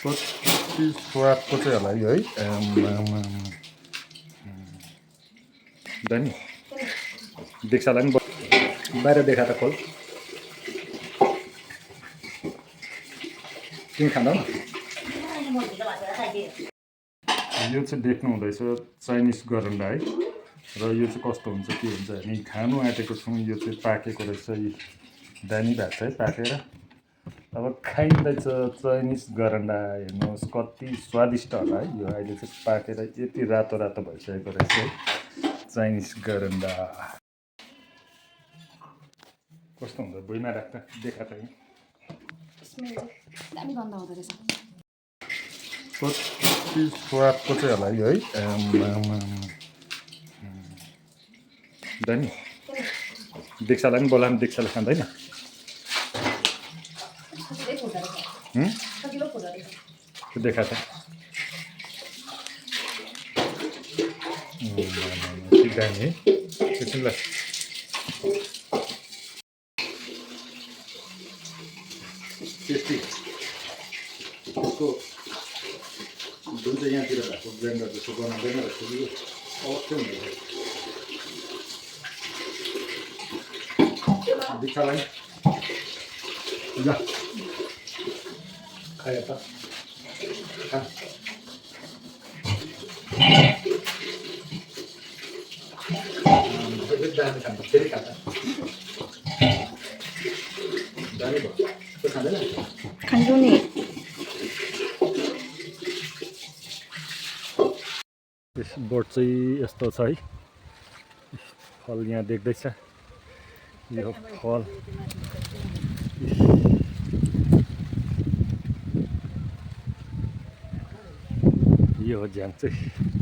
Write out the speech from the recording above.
फ्राउटको चाहिँ होला यो है दानी देख्छ होला नि बाहिर देखाएर खोल तिमी खाँदा न यो चाहिँ देख्नु हुँदैछ चाइनिज गरन्डा है र यो चाहिँ कस्तो हुन्छ के हुन्छ हामी खानु आँटेको छौँ यो चाहिँ पाकेको रहेछ दानी भएको छ है पाकेर अब खाइँदैछ चाइनिज गरन्डा हेर्नुहोस् कति स्वादिष्ट होला है यो अहिले चाहिँ पाकेर यति रातो रातो भइसकेको रहेछ है चाइनिज गरन्डा कस्तो हुन्छ भुइँमा राख्दा देखा त दामी गन्ध आउँदो रहेछ फ्राउटको चाहिँ होला यो है दानी देख्छ होला नि बोला नि देख्छले खाँदैन देखा था दामी एकछिनलाई टेस्टी उसको जुन चाहिँ यहाँतिर भएको ब्लेन्डर जस्तो बनाउँदैन रहेछ यो अवश्य हुन्छ दिखालाई ल खायो त दामी खान्छ फेरि खाँदा दामी भयो त्यो खाँदैन खान्छु नि यस बोट चाहिँ यस्तो छ है फल यहाँ देख्दैछ यो फल यो हो झ्याङ चाहिँ